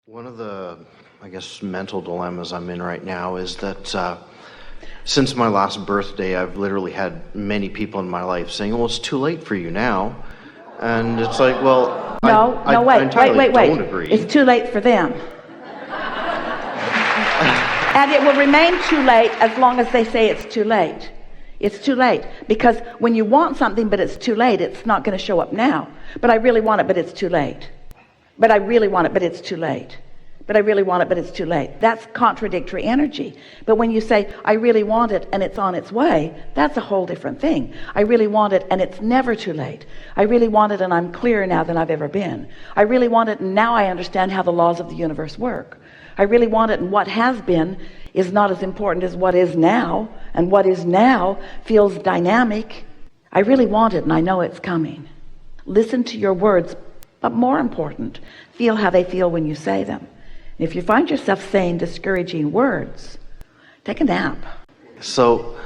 One of the, I guess, mental dilemmas I'm in right now is that since my last birthday, I've literally had many people in my life saying, well, it's too late for you now. And it's like, well, I don't agree. It's too late for them. And it will remain too late as long as they say it's too late. It's too late. Because when you want something but it's too late, it's not going to show up now. But I really want it, but it's too late. But I really want it, but it's too late. But I really want it, but it's too late. That's contradictory energy. But when you say, I really want it and it's on its way, that's a whole different thing. I really want it and it's never too late. I really want it and I'm clearer now than I've ever been. I really want it and now I understand how the laws of the universe work. I really want it and what has been is not as important as what is now. And what is now feels dynamic. I really want it and I know it's coming. Listen to your words, but more important, feel how they feel when you say them. If you find yourself saying discouraging words, take a nap. So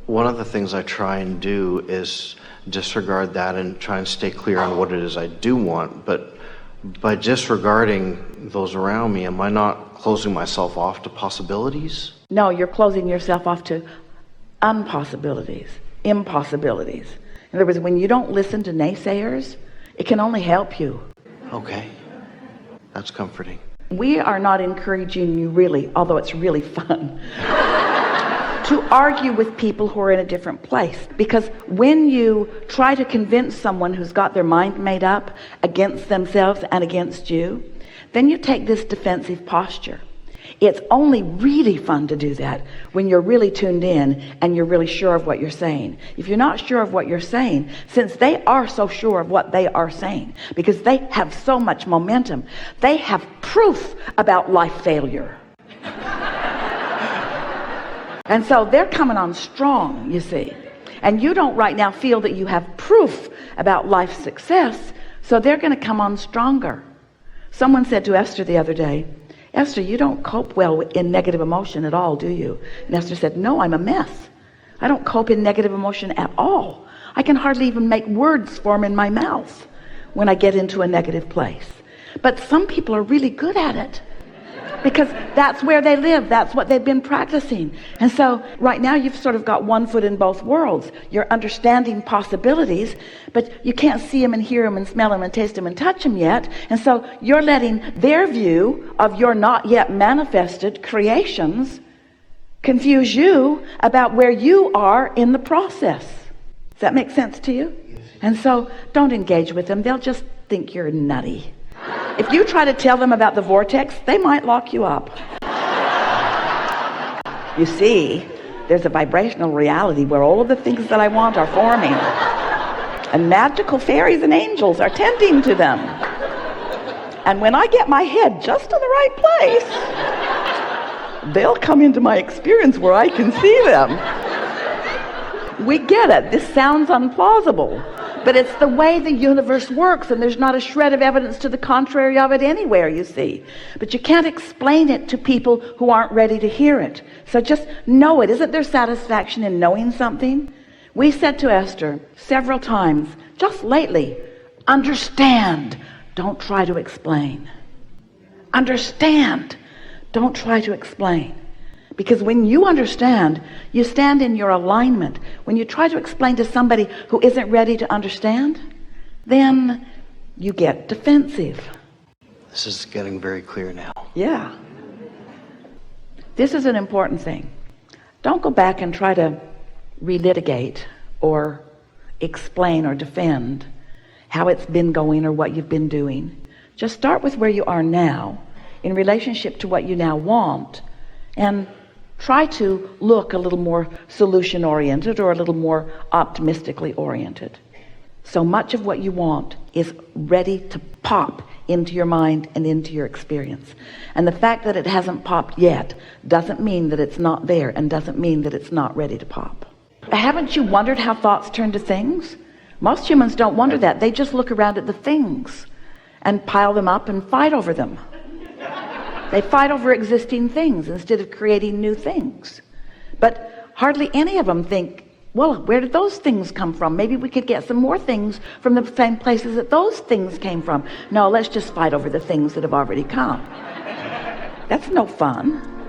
one of the things I try and do is disregard that and try and stay clear on what it is I do want. But by disregarding those around me, am I not closing myself off to possibilities? No, you're closing yourself off to impossibilities. In other words, when you don't listen to naysayers, it can only help you. Okay, that's comforting. We are not encouraging you really, although it's really fun, to argue with people who are in a different place. Because when you try to convince someone who's got their mind made up against themselves and against you, then you take this defensive posture. It's only really fun to do that when you're really tuned in and you're really sure of what you're saying. If you're not sure of what you're saying, since they are so sure of what they are saying, because they have so much momentum, they have proof about life failure. And so they're coming on strong, you see. And you don't right now feel that you have proof about life success, so they're going to come on stronger. Someone said to Esther the other day, Esther, you don't cope well in negative emotion at all, do you? And Esther said, no, I'm a mess. I don't cope in negative emotion at all. I can hardly even make words form in my mouth when I get into a negative place. But some people are really good at it because that's where they live. That's what they've been practicing. And so right now you've sort of got one foot in both worlds. You're understanding possibilities, but you can't see them and hear them and smell them and taste them and touch them yet. And so you're letting their view of your not yet manifested creations confuse you about where you are in the process. Does that make sense to you? Yes. And so don't engage with them. They'll just think you're nutty. If you try to tell them about the vortex, they might lock you up. You see, there's a vibrational reality where all of the things that I want are forming. And magical fairies and angels are tending to them. And when I get my head just in the right place, they'll come into my experience where I can see them. We get it. This sounds implausible. But it's the way the universe works, and there's not a shred of evidence to the contrary of it anywhere, you see. But you can't explain it to people who aren't ready to hear it. So just know it. Isn't there satisfaction in knowing something? We said to Esther several times, just lately, understand, don't try to explain. Understand, don't try to explain. Because when you understand, you stand in your alignment. When you try to explain to somebody who isn't ready to understand, then you get defensive. This is getting very clear now. Yeah. This is an important thing. Don't go back and try to relitigate or explain or defend how it's been going or what you've been doing. Just start with where you are now in relationship to what you now want, and try to look a little more solution-oriented or a little more optimistically oriented. So much of what you want is ready to pop into your mind and into your experience. And the fact that it hasn't popped yet doesn't mean that it's not there and doesn't mean that it's not ready to pop. Haven't you wondered how thoughts turn to things? Most humans don't wonder that. They just look around at the things and pile them up and fight over them. They fight over existing things instead of creating new things. But hardly any of them think well, where did those things come from? Maybe we could get some more things from the same places that those things came from. No, let's just fight over the things that have already come. That's no fun.